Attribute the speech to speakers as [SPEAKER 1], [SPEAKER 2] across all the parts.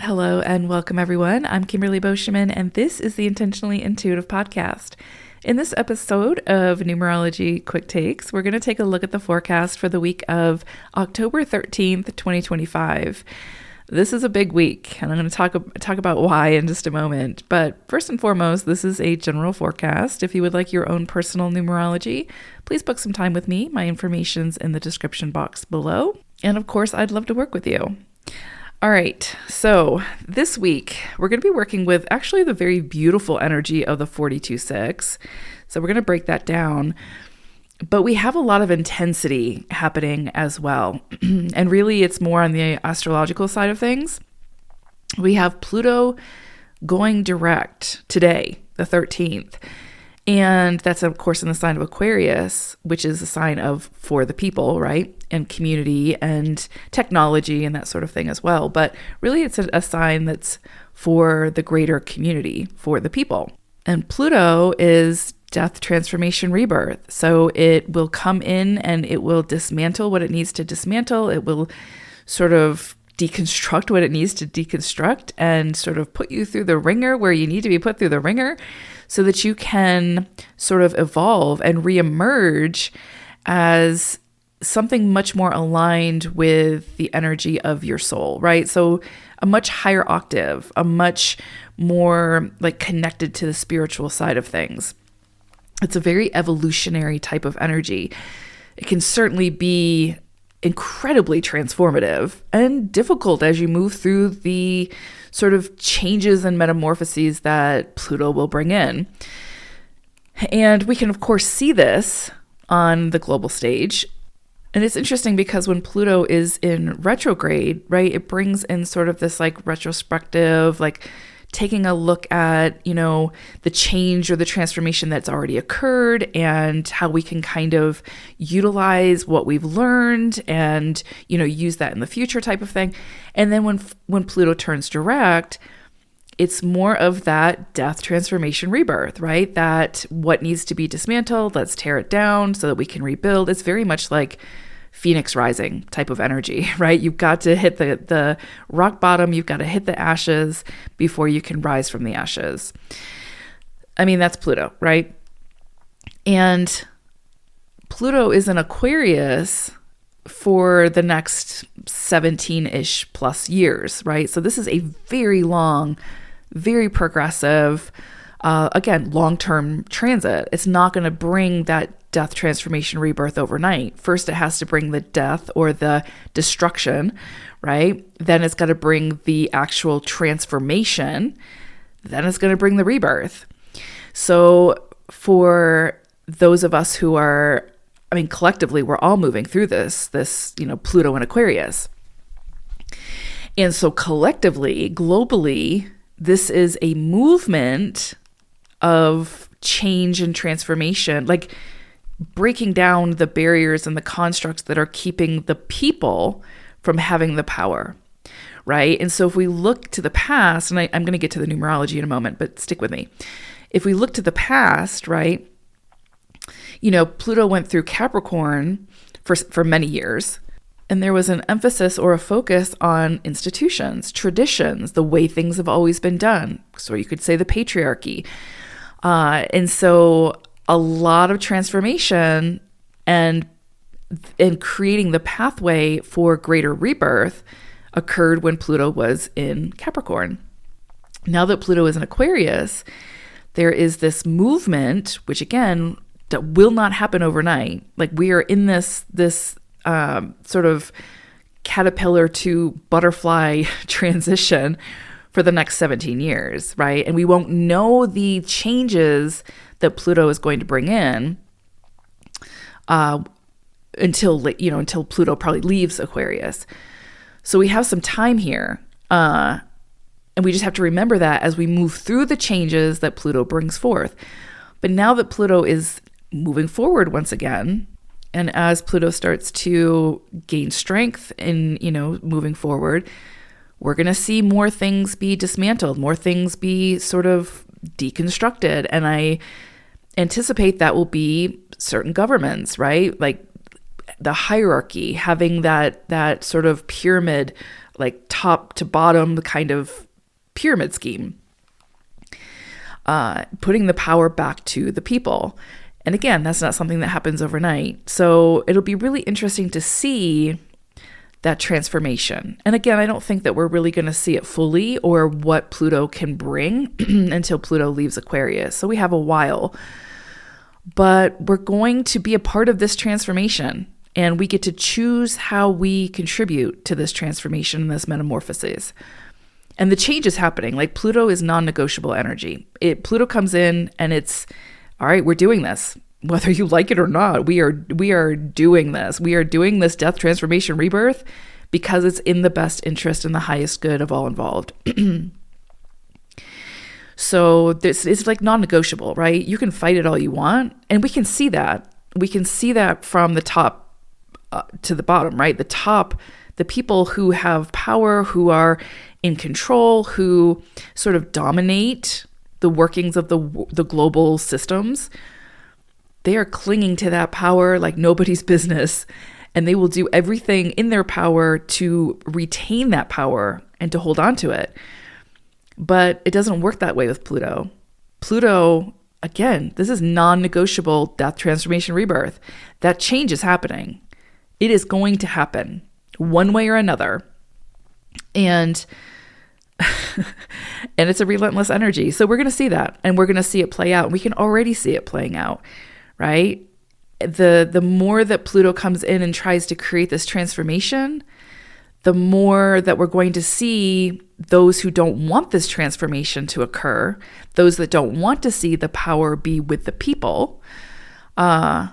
[SPEAKER 1] Hello and welcome everyone. I'm Kimberly Boschman and this is the Intentionally Intuitive podcast. In this episode of Numerology Quick Takes, we're going to take a look at the forecast for the week of October 13th, 2025. This is a big week and I'm going to talk about why in just a moment. But first and foremost, this is a general forecast. If you would like your own personal numerology, please book some time with me. My information's in the description box below. And of course, I'd love to work with you. All right, so this week we're going to be working with actually the very beautiful energy of the 42-6. So we're going to break that down, but we have a lot of intensity happening as well. And really it's more on the astrological side of things. We have Pluto going direct today, the 13th. And that's, of course, in the sign of Aquarius, which is a sign of for the people, right? And community and technology and that sort of thing as well. But really, it's a sign that's for the greater community, for the people. And Pluto is death, transformation, rebirth. So it will come in and it will dismantle what it needs to dismantle. It will sort of deconstruct what it needs to deconstruct and sort of put you through the ringer where you need to be put through the ringer so that you can sort of evolve and reemerge as something much more aligned with the energy of your soul, right? So a much higher octave, a much more like connected to the spiritual side of things. It's a very evolutionary type of energy. It can certainly be incredibly transformative and difficult as you move through the sort of changes and metamorphoses that Pluto will bring in. And we can, of course, see this on the global stage. And it's interesting because when Pluto is in retrograde, right, it brings in sort of this like retrospective, like taking a look at, the change or the transformation that's already occurred and how we can kind of utilize what we've learned and, use that in the future type of thing. And then when Pluto turns direct, it's more of that death, transformation, rebirth, right? That what needs to be dismantled, let's tear it down so that we can rebuild. It's very much like Phoenix rising type of energy, right? You've got to hit the rock bottom. You've got to hit the ashes before you can rise from the ashes. I mean, that's Pluto, right? And Pluto is in Aquarius for the next 17-ish plus years, right? So this is a very long, very progressive, again, long-term transit. It's not going to bring that death, transformation, rebirth overnight. First, it has to bring the death or the destruction, right? Then it's got to bring the actual transformation. Then it's going to bring the rebirth. So for those of us who are, collectively, we're all moving through this, Pluto and Aquarius. And so collectively, globally, this is a movement of change and transformation, like breaking down the barriers and the constructs that are keeping the people from having the power, right? And so if we look to the past, and I'm going to get to the numerology in a moment, but stick with me. If we look to the past, right, Pluto went through Capricorn for many years, and there was an emphasis or a focus on institutions, traditions, the way things have always been done. So you could say the patriarchy. And so a lot of transformation and creating the pathway for greater rebirth occurred when Pluto was in Capricorn. Now that Pluto is in Aquarius, there is this movement, which again, that will not happen overnight. Like we are in this sort of caterpillar to butterfly transition for the next 17 years, right? And we won't know the changes that Pluto is going to bring in until Pluto probably leaves Aquarius. So we have some time here. And we just have to remember that as we move through the changes that Pluto brings forth. But now that Pluto is moving forward once again, and as Pluto starts to gain strength in, moving forward, we're going to see more things be dismantled, more things be sort of deconstructed. And I anticipate that will be certain governments, right? Like the hierarchy, having that sort of pyramid like top to bottom kind of pyramid scheme, putting the power back to the people. And again, that's not something that happens overnight. So it'll be really interesting to see that transformation. And again, I don't think that we're really going to see it fully or what Pluto can bring until Pluto leaves Aquarius. So we have a while. But we're going to be a part of this transformation. And we get to choose how we contribute to this transformation and this metamorphosis. And the change is happening. Like Pluto is non-negotiable energy. Pluto comes in and it's, all right, we're doing this. Whether you like it or not, we are doing this. We are doing this death, transformation, rebirth because it's in the best interest and the highest good of all involved. So this is like non-negotiable, right? You can fight it all you want. And we can see that. We can see that from the top to the bottom, right? The top, the people who have power, who are in control, who sort of dominate the workings of the global systems, they are clinging to that power like nobody's business. And they will do everything in their power to retain that power and to hold on to it. But it doesn't work that way with Pluto. Pluto, again, this is non-negotiable death, transformation, rebirth. That change is happening. It is going to happen one way or another. And and it's a relentless energy. So we're going to see that, and we're going to see it play out. We can already see it playing out, right? The more that Pluto comes in and tries to create this transformation, the more that we're going to see those who don't want this transformation to occur, those that don't want to see the power be with the people, that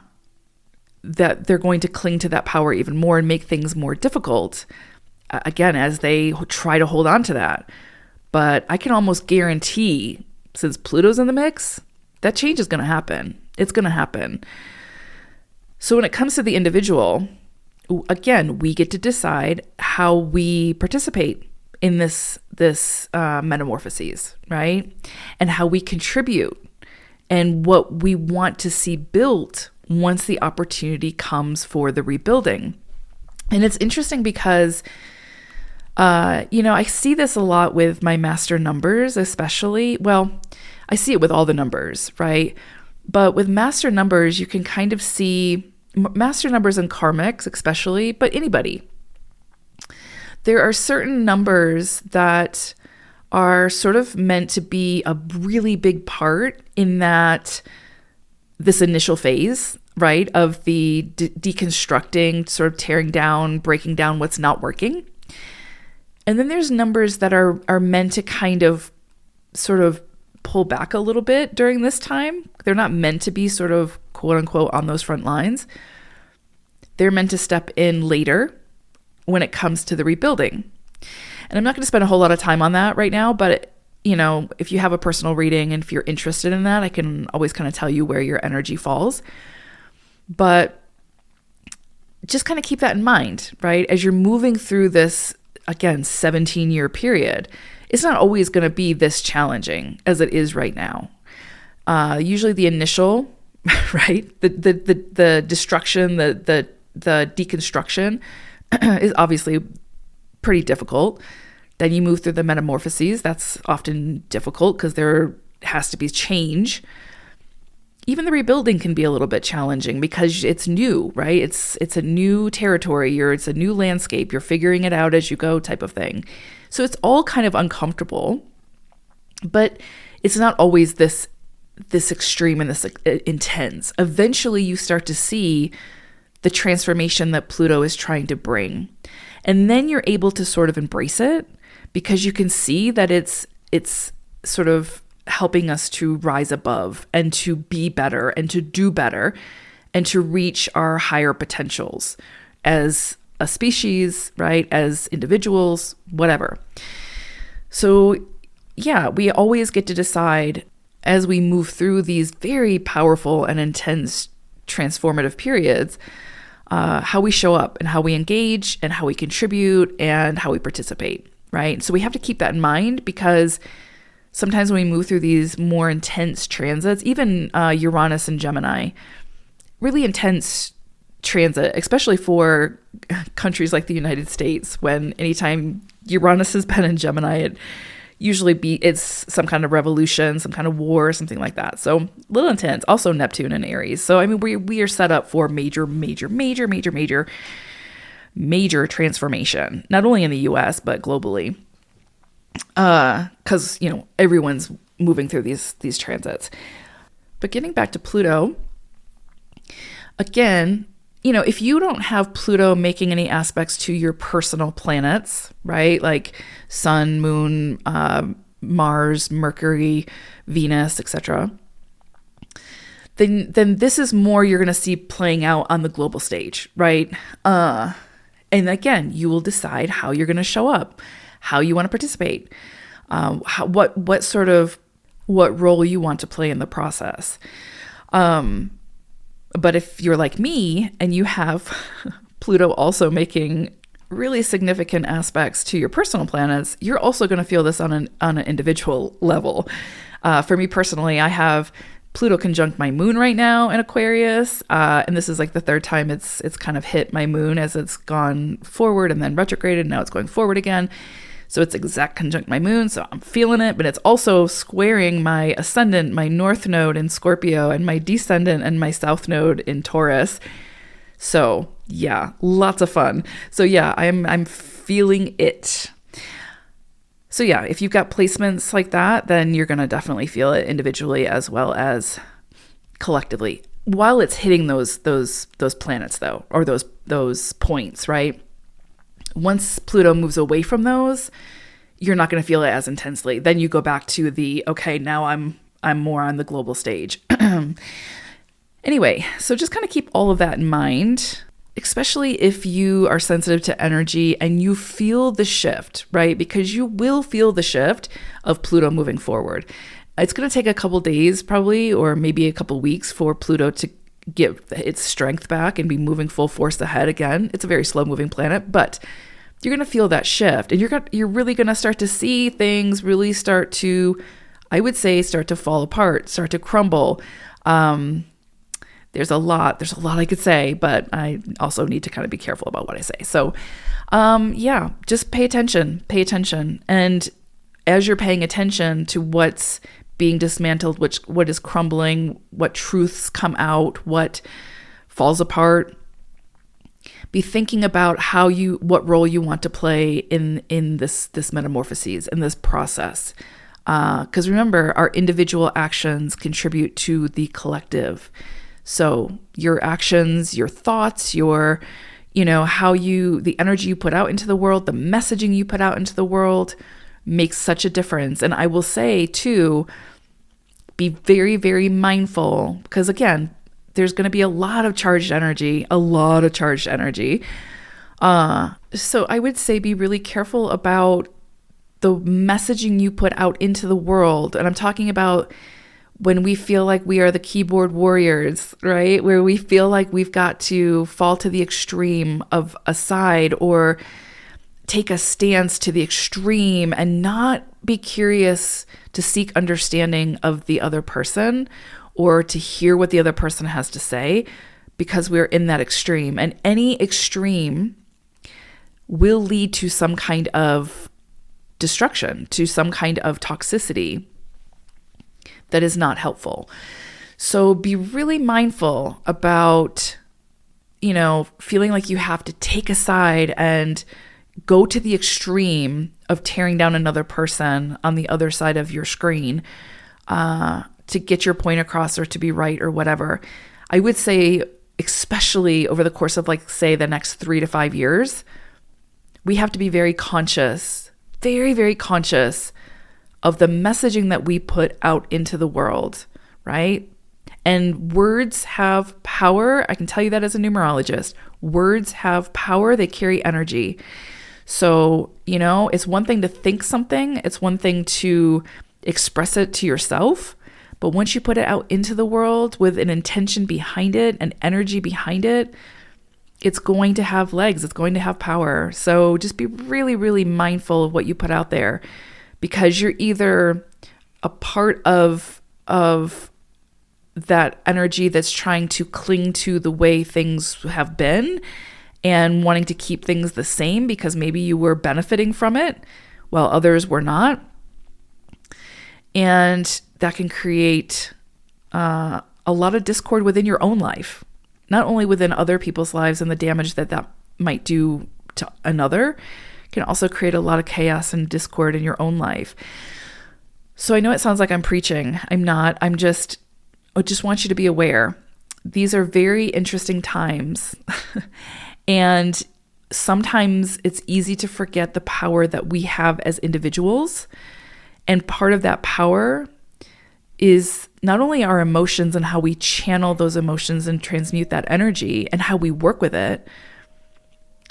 [SPEAKER 1] they're going to cling to that power even more and make things more difficult, again, as they try to hold on to that. But I can almost guarantee, since Pluto's in the mix, that change is going to happen. It's going to happen. So when it comes to the individual, again, we get to decide how we participate in this metamorphoses, right? And how we contribute and what we want to see built once the opportunity comes for the rebuilding. And it's interesting because, I see this a lot with my master numbers, especially. Well, I see it with all the numbers, right? But with master numbers, you can kind of see master numbers and karmics, especially, but anybody. There are certain numbers that are sort of meant to be a really big part in this initial phase, right, of the deconstructing, sort of tearing down, breaking down what's not working. And then there's numbers that are meant to kind of sort of pull back a little bit during this time. They're not meant to be sort of quote unquote on those front lines. They're meant to step in later when it comes to the rebuilding. And I'm not going to spend a whole lot of time on that right now, but if you have a personal reading and if you're interested in that, I can always kind of tell you where your energy falls. But just kind of keep that in mind, right? As you're moving through this, again, 17-year period, it's not always going to be this challenging as it is right now. Usually the initial, right? The destruction, the deconstruction is obviously pretty difficult. Then you move through the metamorphoses. That's often difficult because there has to be change. Even the rebuilding can be a little bit challenging because it's new, right? It's a new territory. It's a new landscape. You're figuring it out as you go, type of thing. So it's all kind of uncomfortable, but it's not always this extreme and this intense. Eventually you start to see the transformation that Pluto is trying to bring. And then you're able to sort of embrace it because you can see that it's sort of helping us to rise above and to be better and to do better and to reach our higher potentials as a species, right? As individuals, whatever. So yeah, we always get to decide as we move through these very powerful and intense transformative periods, how we show up and how we engage and how we contribute and how we participate, right? So we have to keep that in mind because sometimes when we move through these more intense transits, even Uranus and Gemini, really intense transit, especially for countries like the United States, when anytime Uranus has been in Gemini, it's some kind of revolution, some kind of war, something like that. So a little intense. Also Neptune in Aries. So I mean, we are set up for major transformation, not only in the US, but globally. Because, everyone's moving through these transits. But getting back to Pluto, again, if you don't have Pluto making any aspects to your personal planets, right? Like Sun, Moon, Mars, Mercury, Venus, etc., then this is more you're going to see playing out on the global stage, right? And again, you will decide how you're going to show up, how you want to participate, what role you want to play in the process. But if you're like me and you have Pluto also making really significant aspects to your personal planets, you're also going to feel this on an individual level. For me personally, I have Pluto conjunct my moon right now in Aquarius, and this is like the third time it's kind of hit my moon as it's gone forward and then retrograded. Now it's going forward again. So it's exact conjunct my moon, so I'm feeling it, but it's also squaring my ascendant, my north node in Scorpio, and my descendant and my south node in Taurus. So yeah, lots of fun. So yeah, I'm feeling it. So yeah, if you've got placements like that, then you're going to definitely feel it individually as well as collectively. While it's hitting those planets though, or those points, right? Once Pluto moves away from those, you're not going to feel it as intensely. Then you go back to okay, now I'm more on the global stage. Anyway, so just kind of keep all of that in mind, especially if you are sensitive to energy and you feel the shift, right? Because you will feel the shift of Pluto moving forward. It's going to take a couple days probably, or maybe a couple weeks for Pluto to get its strength back and be moving full force ahead again. It's a very slow moving planet, but you're going to feel that shift, and you're really going to start to see things really start to fall apart, start to crumble. There's a lot I could say, but I also need to kind of be careful about what I say. So, just pay attention. And as you're paying attention to what's being dismantled, what is crumbling, what truths come out, what falls apart, be thinking about what role you want to play in this metamorphoses, in this process. Because remember, our individual actions contribute to the collective. So your actions, your thoughts, the energy you put out into the world, the messaging you put out into the world makes such a difference. And I will say too, be very, very mindful, because again, there's going to be a lot of charged energy. So I would say be really careful about the messaging you put out into the world. And I'm talking about when we feel like we are the keyboard warriors, right? Where we feel like we've got to fall to the extreme of a side or take a stance to the extreme and not be curious to seek understanding of the other person or to hear what the other person has to say, because we're in that extreme. And any extreme will lead to some kind of destruction, to some kind of toxicity that is not helpful. So be really mindful about, feeling like you have to take a side and go to the extreme of tearing down another person on the other side of your screen to get your point across or to be right or whatever. I would say, especially over the course of say the next 3 to 5 years, we have to be very conscious, very, very conscious of the messaging that we put out into the world, right? And words have power. I can tell you that as a numerologist. Words have power. They carry energy. So, it's one thing to think something. It's one thing to express it to yourself. But once you put it out into the world with an intention behind it, an energy behind it, it's going to have legs. It's going to have power. So just be really, really mindful of what you put out there, because you're either a part of that energy that's trying to cling to the way things have been and wanting to keep things the same because maybe you were benefiting from it while others were not. And that can create a lot of discord within your own life, not only within other people's lives and the damage that that might do to another, can also create a lot of chaos and discord in your own life. So I know it sounds like I'm preaching. I'm not. I just want you to be aware. These are very interesting times. And sometimes it's easy to forget the power that we have as individuals. And part of that power is not only our emotions and how we channel those emotions and transmute that energy and how we work with it,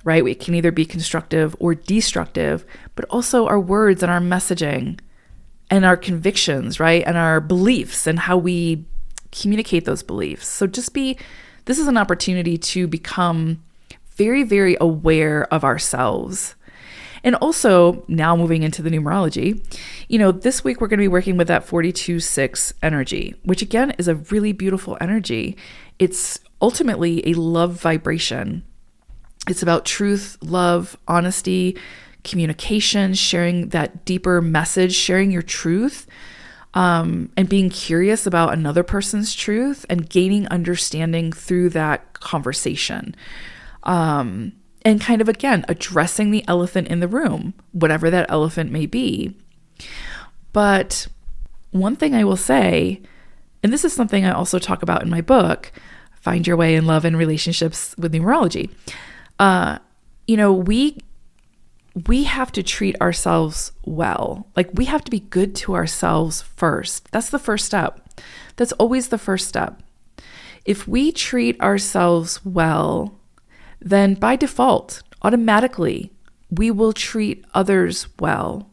[SPEAKER 1] right? It can either be constructive or destructive, but also our words and our messaging and our convictions, right? And our beliefs and how we communicate those beliefs. So this is an opportunity to become very, very aware of ourselves. And also, now moving into the numerology, this week we're going to be working with that 42-6 energy, which again is a really beautiful energy. It's ultimately a love vibration. It's about truth, love, honesty, communication, sharing that deeper message, sharing your truth, and being curious about another person's truth and gaining understanding through that conversation. And kind of, again, addressing the elephant in the room, whatever that elephant may be. But one thing I will say, and this is something I also talk about in my book, Find Your Way in Love and Relationships with Numerology. We have to treat ourselves well. Like, we have to be good to ourselves first. That's the first step. That's always the first step. If we treat ourselves well, then by default, automatically, we will treat others well.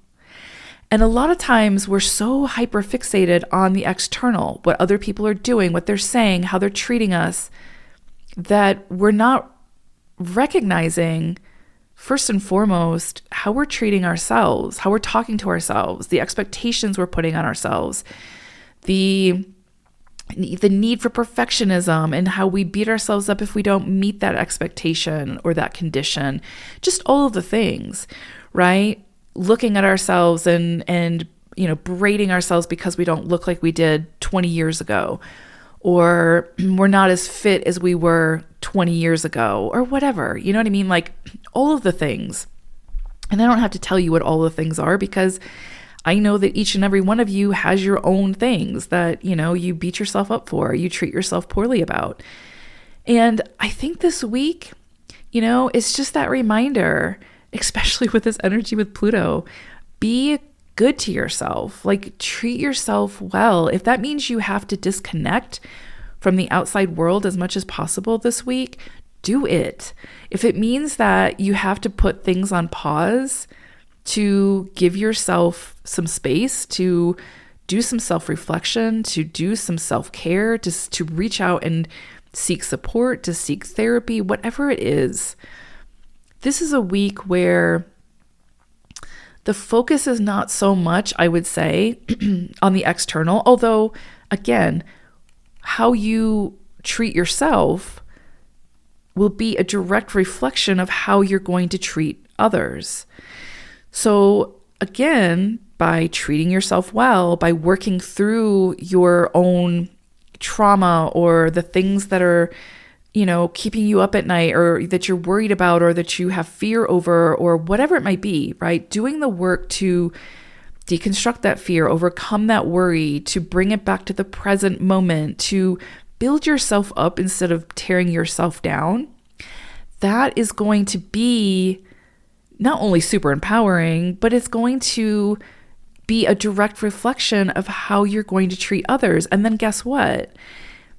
[SPEAKER 1] And a lot of times we're so hyper fixated on the external, what other people are doing, what they're saying, how they're treating us, that we're not recognizing, first and foremost, how we're treating ourselves, how we're talking to ourselves, the expectations we're putting on ourselves, the need for perfectionism and how we beat ourselves up if we don't meet that expectation or that condition, just all of the things, right? Looking at ourselves and berating ourselves because we don't look like we did 20 years ago, or we're not as fit as we were 20 years ago, or whatever, you know what I mean? Like, all of the things. And I don't have to tell you what all the things are, because I know that each and every one of you has your own things that, you beat yourself up for, you treat yourself poorly about. And I think this week, it's just that reminder, especially with this energy with Pluto, be good to yourself, like treat yourself well. If that means you have to disconnect from the outside world as much as possible this week, do it. If it means that you have to put things on pause to give yourself some space, to do some self-reflection, to do some self-care, to reach out and seek support, to seek therapy, whatever it is. This is a week where the focus is not so much, I would say, on the external, although, again, how you treat yourself will be a direct reflection of how you're going to treat others. So again, by treating yourself well, by working through your own trauma or the things that are, keeping you up at night, or that you're worried about, or that you have fear over, or whatever it might be, right? Doing the work to deconstruct that fear, overcome that worry, to bring it back to the present moment, to build yourself up instead of tearing yourself down. That is going to be not only super empowering, but it's going to be a direct reflection of how you're going to treat others. And then guess what?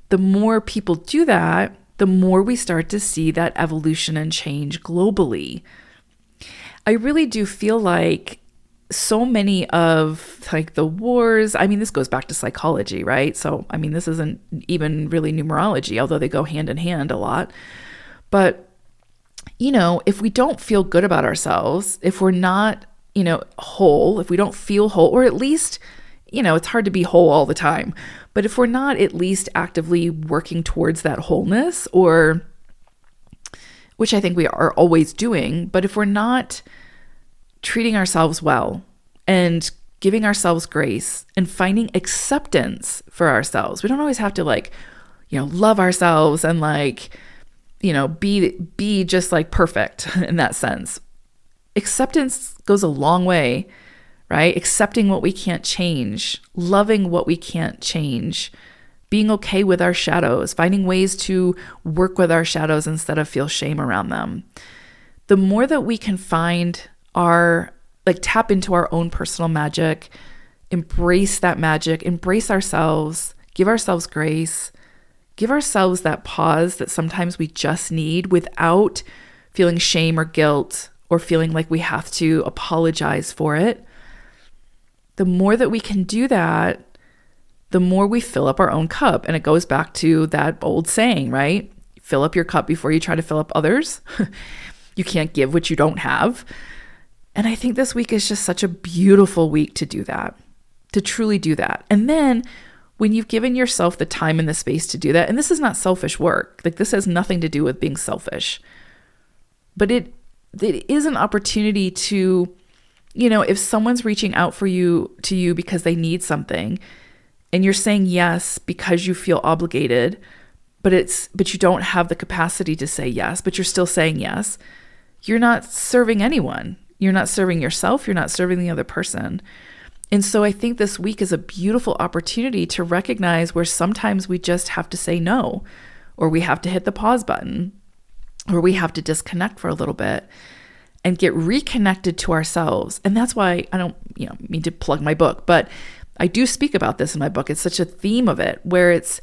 [SPEAKER 1] The more people do that, the more we start to see that evolution and change globally. I really do feel like so many of the wars, this goes back to psychology, right? So, this isn't even really numerology, although they go hand in hand a lot. But if we don't feel good about ourselves, if we're not, whole, if we don't feel whole, or at least, it's hard to be whole all the time, but if we're not at least actively working towards that wholeness, or which I think we are always doing. But if we're not treating ourselves well and giving ourselves grace and finding acceptance for ourselves, we don't always have to love ourselves and be just perfect in that sense. Acceptance goes a long way, right? Accepting what we can't change, loving what we can't change, being okay with our shadows, finding ways to work with our shadows instead of feel shame around them. The more that we can find tap into our own personal magic, embrace that magic, embrace ourselves, give ourselves grace, give ourselves that pause that sometimes we just need without feeling shame or guilt or feeling like we have to apologize for it. The more that we can do that, the more we fill up our own cup. And it goes back to that old saying, right? Fill up your cup before you try to fill up others. You can't give what you don't have. And I think this week is just such a beautiful week to do that, to truly do that. And then when you've given yourself the time and the space to do that, and this is not selfish work, this has nothing to do with being selfish, but it is an opportunity to, if someone's reaching out to you because they need something and you're saying yes because you feel obligated, but you don't have the capacity to say yes, but you're still saying yes, you're not serving anyone. You're not serving yourself. You're not serving the other person. And so I think this week is a beautiful opportunity to recognize where sometimes we just have to say no, or we have to hit the pause button, or we have to disconnect for a little bit and get reconnected to ourselves. And that's why I don't mean to plug my book, but I do speak about this in my book. It's such a theme of it where it's,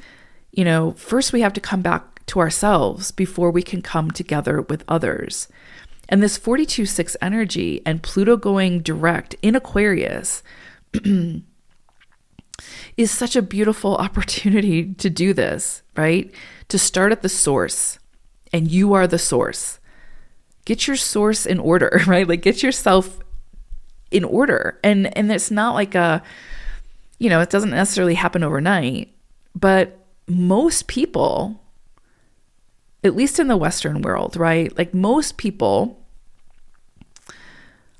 [SPEAKER 1] first we have to come back to ourselves before we can come together with others. And this 42/6 energy and Pluto going direct in Aquarius is such a beautiful opportunity to do this, right? To start at the source, and you are the source. Get your source in order, right? Get yourself in order. And it's not it doesn't necessarily happen overnight, but most people, at least in the Western world, right? Most people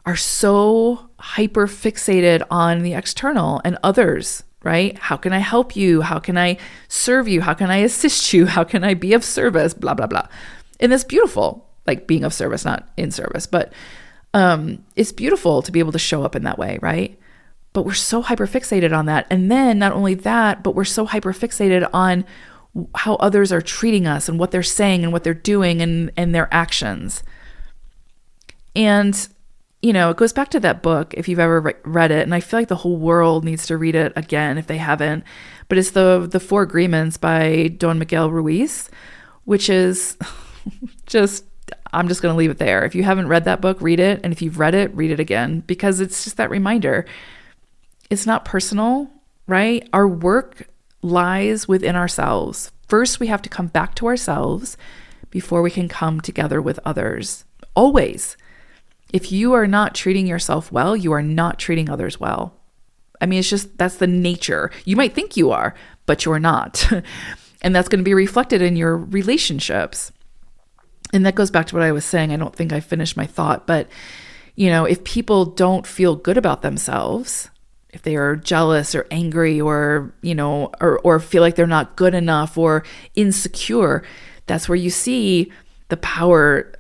[SPEAKER 1] are so hyper fixated on the external and others, right? How can I help you? How can I serve you? How can I assist you? How can I be of service? Blah, blah, blah. And it's beautiful, being of service, not in service, but it's beautiful to be able to show up in that way, right? But we're so hyper fixated on that. And then not only that, but we're so hyper fixated on how others are treating us and what they're saying and what they're doing and their actions. And, it goes back to that book, if you've ever read it, and I feel like the whole world needs to read it again if they haven't, but it's the Four Agreements by Don Miguel Ruiz, which is I'm just going to leave it there. If you haven't read that book, read it. And if you've read it again, because it's just that reminder. It's not personal, right? Our work lies within ourselves. First, we have to come back to ourselves before we can come together with others. Always. If you are not treating yourself well, you are not treating others well. I mean, that's the nature. You might think you are, but you're not. And that's going to be reflected in your relationships. And that goes back to what I was saying. I don't think I finished my thought, but if people don't feel good about themselves, if they are jealous or angry or feel like they're not good enough or insecure, that's where you see the power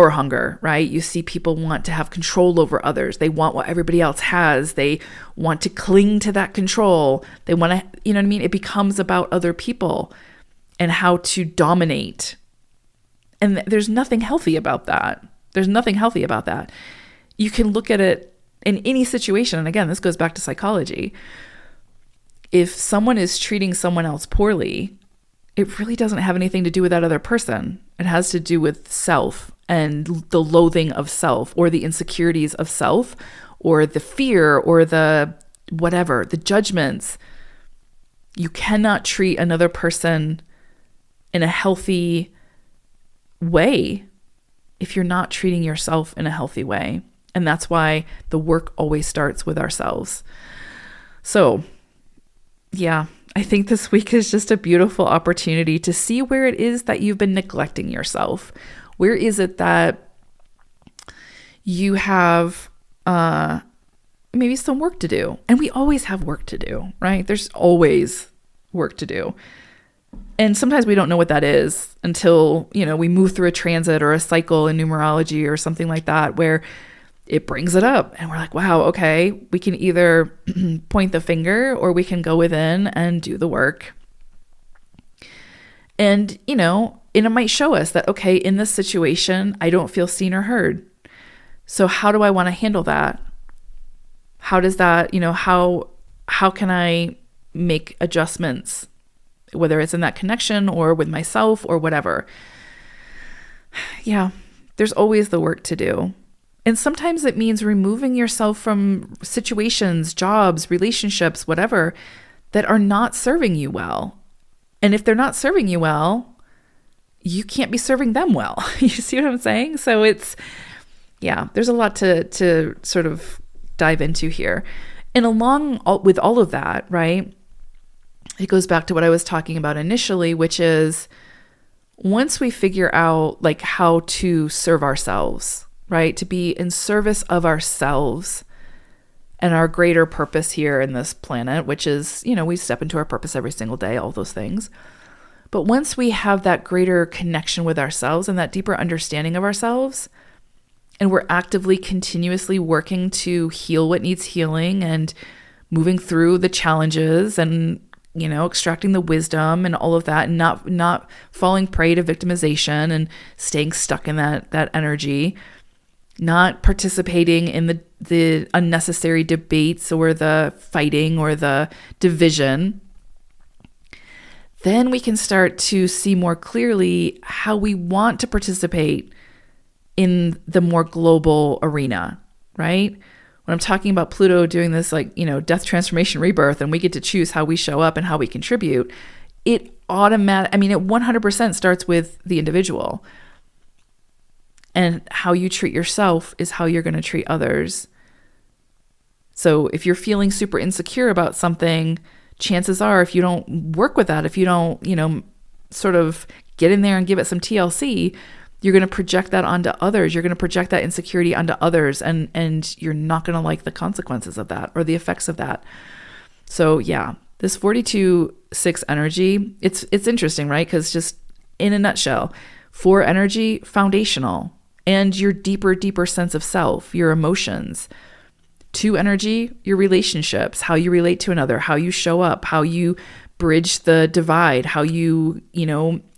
[SPEAKER 1] hunger, right? You see people want to have control over others. They want what everybody else has. They want to cling to that control. They want to, It becomes about other people and how to dominate. And there's nothing healthy about that. You can look at it in any situation. And again, this goes back to psychology. If someone is treating someone else poorly, it really doesn't have anything to do with that other person. It has to do with self and the loathing of self, or the insecurities of self, or the fear, or the whatever, the judgments. You cannot treat another person in a healthy way if you're not treating yourself in a healthy way. And that's why the work always starts with ourselves. So, yeah, I think this week is just a beautiful opportunity to see where it is that you've been neglecting yourself. Where is it that you have maybe some work to do? And we always have work to do, right? There's always work to do. And sometimes we don't know what that is until, we move through a transit or a cycle in numerology or something like that, where it brings it up and we're like, wow, okay, we can either point the finger or we can go within and do the work. And, and it might show us that, okay, in this situation, I don't feel seen or heard. So how do I want to handle that? How does that, how can I make adjustments, whether it's in that connection or with myself or whatever? Yeah, there's always the work to do. And sometimes it means removing yourself from situations, jobs, relationships, whatever, that are not serving you well. And if they're not serving you well, you can't be serving them well. You see what I'm saying? So there's a lot to sort of dive into here. And along with all of that, right, it goes back to what I was talking about initially, which is once we figure out like how to serve ourselves, right, to be in service of ourselves and our greater purpose here in this planet, which is, we step into our purpose every single day, all those things. But once we have that greater connection with ourselves and that deeper understanding of ourselves, and we're actively, continuously working to heal what needs healing and moving through the challenges and, extracting the wisdom and all of that, and not falling prey to victimization and staying stuck in that energy, not participating in the unnecessary debates or the fighting or the division, then we can start to see more clearly how we want to participate in the more global arena, right? When I'm talking about Pluto doing this, death, transformation, rebirth, and we get to choose how we show up and how we contribute, it 100% starts with the individual. And how you treat yourself is how you're going to treat others. So if you're feeling super insecure about something, chances are if you don't work with that, if you don't, sort of get in there and give it some TLC, you're going to project that onto others. You're going to project that insecurity onto others, and you're not going to like the consequences of that or the effects of that. So yeah, this 42-6 energy, it's interesting, right? Because just in a nutshell, 4 energy, foundational, and your deeper sense of self, your emotions. 2 energy, your relationships, how you relate to another, how you show up, how you bridge the divide, how you,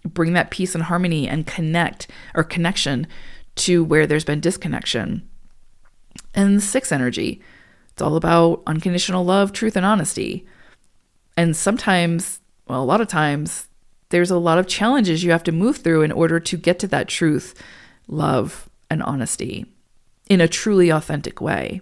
[SPEAKER 1] bring that peace and harmony and connection to where there's been disconnection. And 6 energy, it's all about unconditional love, truth, and honesty. And sometimes, a lot of times, there's a lot of challenges you have to move through in order to get to that truth, love, and honesty in a truly authentic way.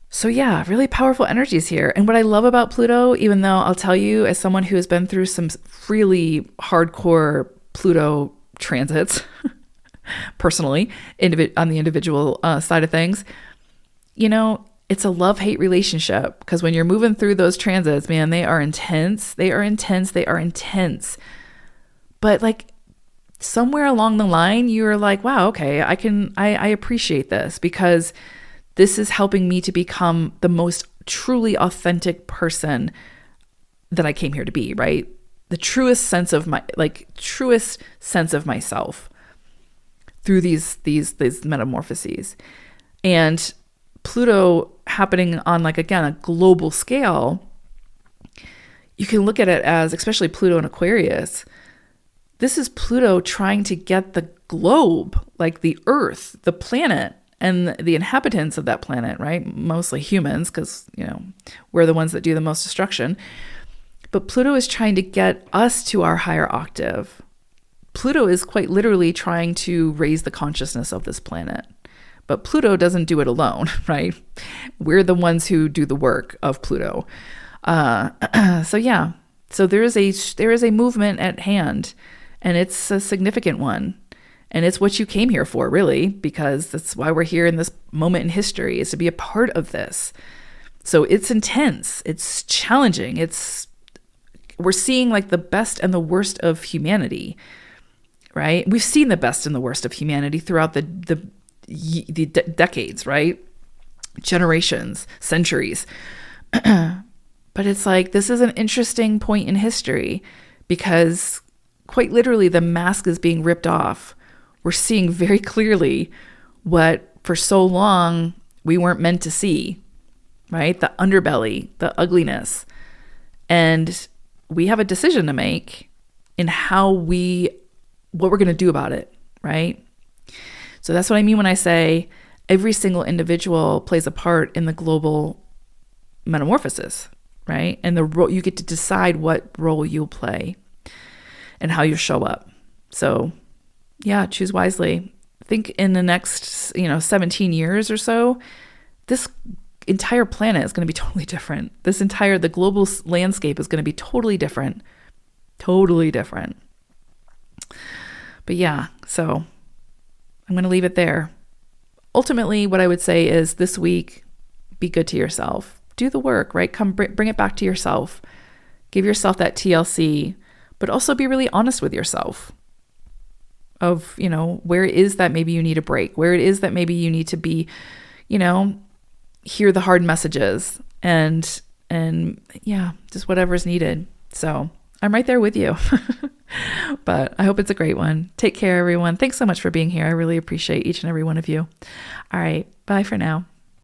[SPEAKER 1] So yeah, really powerful energies here. And what I love about Pluto, even though I'll tell you, as someone who has been through some really hardcore Pluto transits, personally, on the individual side of things, it's a love-hate relationship, because when you're moving through those transits, man, they are intense. They are intense. They are intense. But somewhere along the line, you're like, wow, okay, I appreciate this, because this is helping me to become the most truly authentic person that I came here to be, right? The truest sense of myself through these metamorphoses. And Pluto happening on again, a global scale, you can look at it as, especially Pluto in Aquarius, this is Pluto trying to get the globe, the Earth, the planet, and the inhabitants of that planet, right? Mostly humans, because, we're the ones that do the most destruction. But Pluto is trying to get us to our higher octave. Pluto is quite literally trying to raise the consciousness of this planet. But Pluto doesn't do it alone, right? We're the ones who do the work of Pluto. So yeah, so there is a movement at hand, and it's a significant one. And it's what you came here for, really, because that's why we're here in this moment in history, is to be a part of this. So it's intense. It's challenging. We're seeing like the best and the worst of humanity, right? We've seen the best and the worst of humanity throughout the decades, right? Generations, centuries. But it's like, this is an interesting point in history because quite literally the mask is being ripped off. We're seeing very clearly what for so long we weren't meant to see, right? The underbelly, the ugliness. And we have a decision to make in what we're going to do about it, right? So that's what I mean when I say every single individual plays a part in the global metamorphosis, right? And the role, you get to decide what role you'll play and how you show up. So yeah, choose wisely. I think in the next, 17 years or so, this entire planet is going to be totally different. The global landscape is going to be totally different. Totally different. But yeah, so I'm going to leave it there. Ultimately, what I would say is this week, be good to yourself. Do the work, right? Come bring it back to yourself. Give yourself that TLC, but also be really honest with yourself of, where it is that maybe you need a break, where it is that maybe you need to be, hear the hard messages and yeah, just whatever's needed. So I'm right there with you, but I hope it's a great one. Take care, everyone. Thanks so much for being here. I really appreciate each and every one of you. All right. Bye for now.